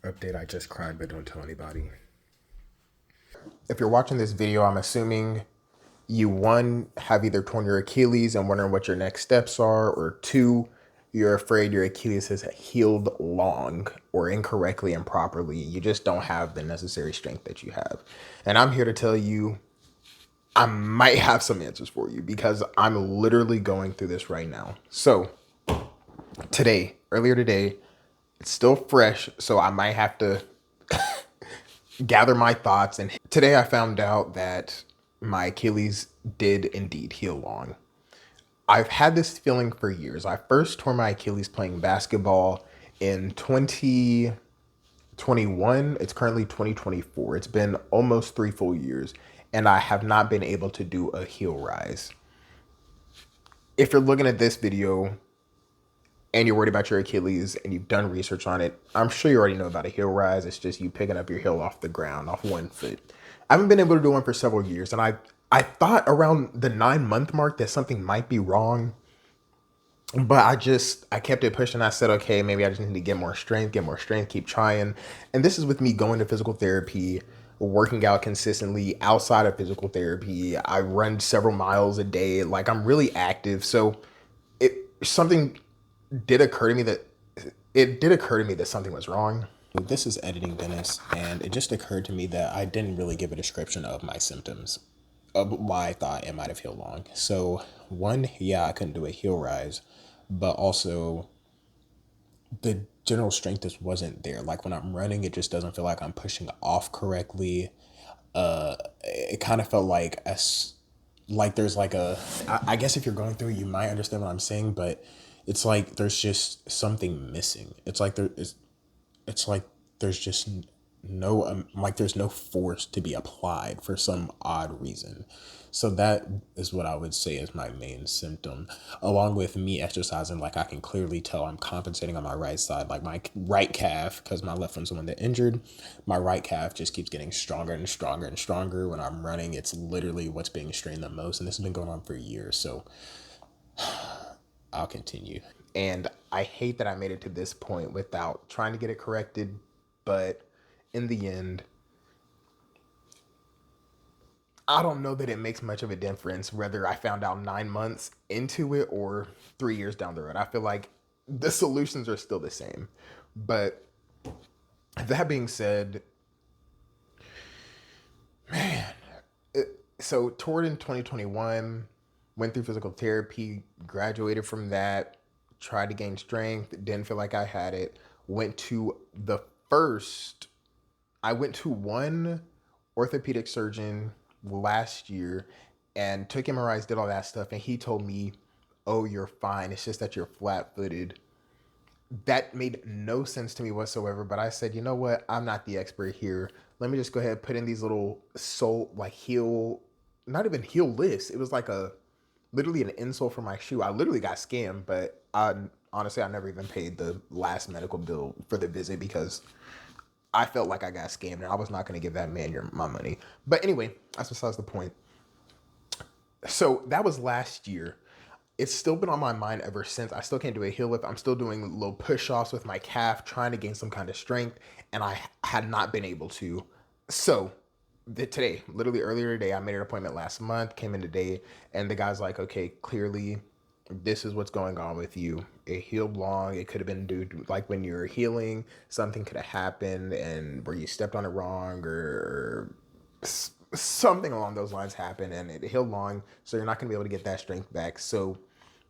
Update, I just cried, but don't tell anybody. If you're watching this video, I'm assuming you, one, have either torn your Achilles and wondering what your next steps are, or two, you're afraid your Achilles has healed long or incorrectly and properly. You just don't have the necessary strength that you have. And I'm here to tell you, I might have some answers for you because I'm literally going through this right now. So, earlier today, it's still fresh, so I might have to gather my thoughts. And today I found out that my Achilles did indeed heal long. I've had this feeling for years. I first tore my Achilles playing basketball in 2021. It's currently 2024. It's been almost 3 full years, and I have not been able to do a heel rise. If you're looking at this video and you're worried about your Achilles and you've done research on it, I'm sure you already know about a heel rise. It's just you picking up your heel off the ground, off one foot. I haven't been able to do one for several years, and I thought around the 9 month mark that something might be wrong, but I kept it pushing. I said, okay, maybe I just need to get more strength, keep trying. And this is with me going to physical therapy, working out consistently outside of physical therapy. I run several miles a day. Like, I'm really active. So it something did occur to me that something was wrong. This is editing Dennis, and it just occurred to me that I didn't really give a description of my symptoms, of why I thought it might have healed long. So, one, yeah, I couldn't do a heel rise, but also the general strength just wasn't there. Like when I'm running, it just doesn't feel like I'm pushing off correctly. It kind of felt like there's like I guess if you're going through it, you might understand what I'm saying, but it's like there's just something missing. It's like there's just no like there's no force to be applied for some odd reason. So that is what I would say is my main symptom, along with me exercising. Like I can clearly tell I'm compensating on my right side, like my right calf, because my left one's the one that injured. My right calf just keeps getting stronger and stronger and stronger when I'm running. It's literally what's being strained the most, and this has been going on for years. So I'll continue. And I hate that I made it to this point without trying to get it corrected, but in the end, I don't know that it makes much of a difference whether I found out 9 months into it or 3 years down the road. I feel like the solutions are still the same. But that being said, man, so toured in 2021, went through physical therapy, graduated from that, tried to gain strength, didn't feel like I had it. Went to the first, I went to one orthopedic surgeon last year and took MRIs, did all that stuff, and he told me, "Oh, you're fine. It's just that you're flat-footed." That made no sense to me whatsoever. But I said, you know what? I'm not the expert here. Let me just go ahead and put in these little sole, like heel, not even heel lifts. It was like a literally an insole for my shoe. I literally got scammed, but honestly I never even paid the last medical bill for the visit because I felt like I got scammed and I was not going to give that man my money. But anyway, that's besides the point. So that was last year. It's still been on my mind ever since. I still can't do a heel lift. I'm still doing little push offs with my calf, trying to gain some kind of strength, and I had not been able to. So today, literally earlier today, I made an appointment last month, came in today, and the guy's like, okay, clearly this is what's going on with you. It healed long. It could have been due to, like, when you're healing, something could have happened and where you stepped on it wrong or something along those lines happened and it healed long. So you're not going to be able to get that strength back. So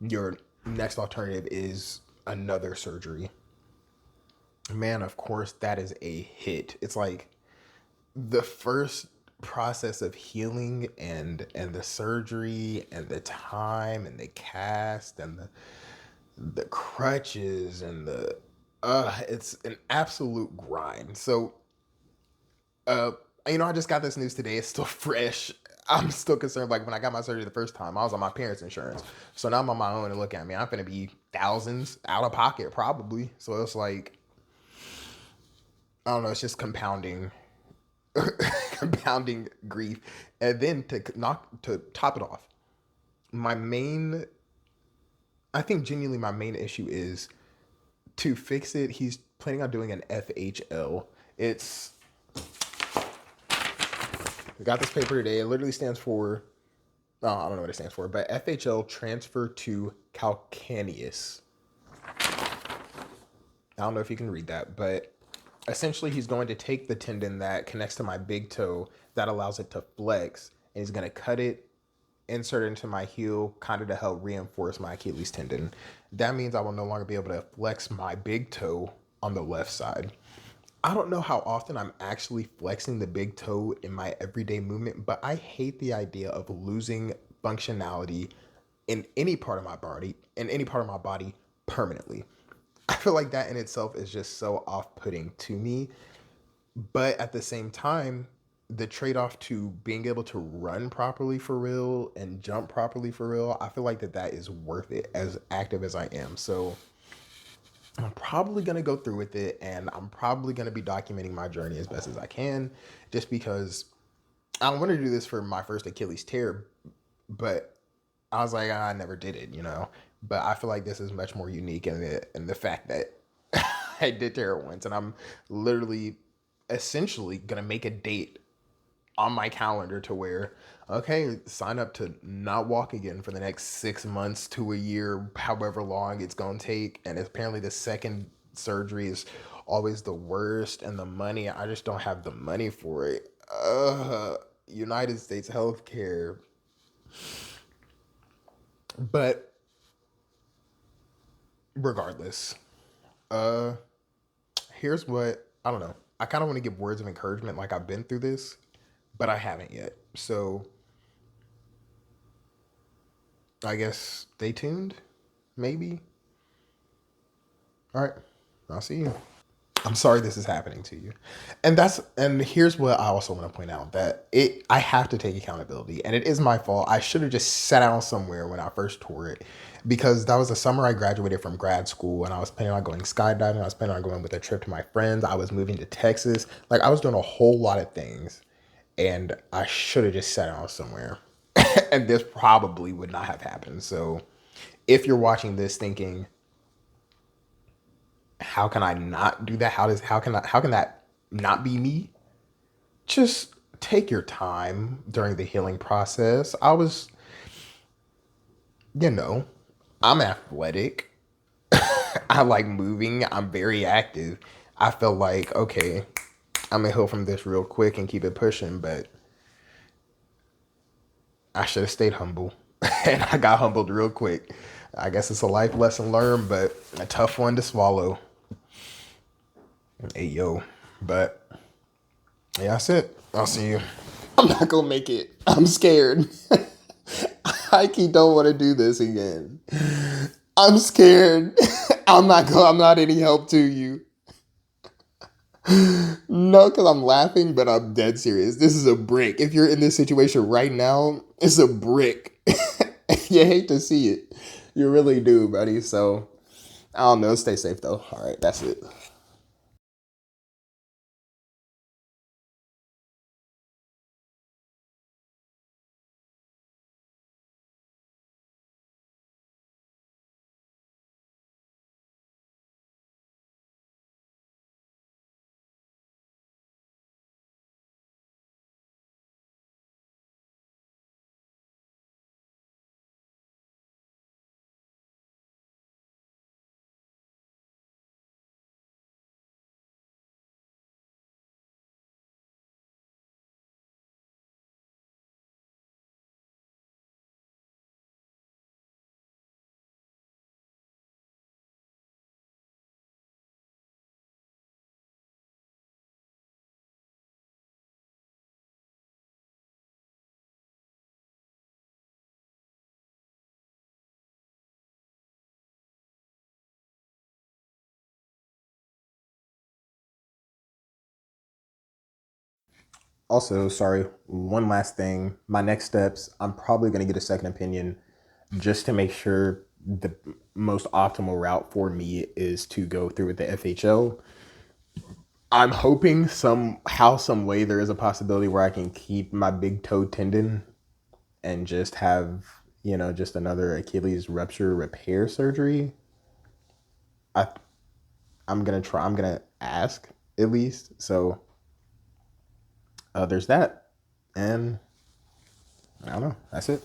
your next alternative is another surgery. Man, of course, that is a hit. It's like the first process of healing and the surgery and the time and the cast and the crutches and the it's an absolute grind. So uh I just got this news today. It's still fresh. I'm still concerned. Like when I got my surgery the first time, I was on my parents' insurance. So now I'm on my own and look at me. I'm gonna be thousands out of pocket probably. So it's like I don't know, it's just compounding compounding grief. And then to top it off, my main I think genuinely my main issue is to fix it. planning on doing an FHL. It's I got this paper today. It literally stands for I don't know what it stands for, but FHL, transfer to calcaneus. I don't know if you can read that, but essentially he's going to take the tendon that connects to my big toe that allows it to flex, and he's going to cut it, insert it into my heel, kind of to help reinforce my Achilles tendon. That means I will no longer be able to flex my big toe on the left side. I don't know how often I'm actually flexing the big toe in my everyday movement, but I hate the idea of losing functionality in any part of my body permanently. I feel like that in itself is just so off-putting to me. But at the same time, the trade-off to being able to run properly for real and jump properly for real, I feel like that is worth it as active as I am. So I'm probably going to go through with it, and I'm probably going to be documenting my journey as best as I can, just because I want to do this for my first Achilles tear, but I was like, I never did it, you know. But I feel like this is much more unique in the fact that I did tear it once, and I'm literally essentially gonna make a date on my calendar to where, okay, sign up to not walk again for the next 6 months to a year, however long it's gonna take. And apparently the second surgery is always the worst, and the money, I just don't have the money for it. United States healthcare. But regardless, uh here's what I don't know. I kind of want to give words of encouragement like I've been through this, but I haven't yet. So I guess stay tuned, maybe. All right. I'll see you. I'm sorry this is happening to you. And here's what I also want to point out, that I have to take accountability, and it is my fault. I should have just sat down somewhere when I first tore it, because that was the summer I graduated from grad school, and I was planning on going skydiving. I was planning on going with a trip to my friends. I was moving to Texas. Like, I was doing a whole lot of things, and I should have just sat down somewhere. And this probably would not have happened. So if you're watching this thinking, how can I not do that? How can that not be me? Just take your time during the healing process. You know, I'm athletic. I like moving. I'm very active. I felt like, okay, I'm gonna heal from this real quick and keep it pushing, but I should have stayed humble. And I got humbled real quick. I guess it's a life lesson learned, but a tough one to swallow. Hey, yo. But yeah, that's it. I'll see you. I'm not gonna make it. I'm scared. I keep don't want to do this again. I'm scared. I'm not any help to you. No, because I'm laughing, but I'm dead serious. This is a brick. If you're in this situation right now, it's a brick. You hate to see it. You really do, buddy. So I don't know. Stay safe though. All right, that's it. Also, sorry, one last thing. My next steps, I'm probably going to get a second opinion just to make sure the most optimal route for me is to go through with the FHL. I'm hoping somehow, some way, there is a possibility where I can keep my big toe tendon and just have, just another Achilles rupture repair surgery. I I'm gonna try. I'm gonna ask at least. So there's that, and I don't know. That's it.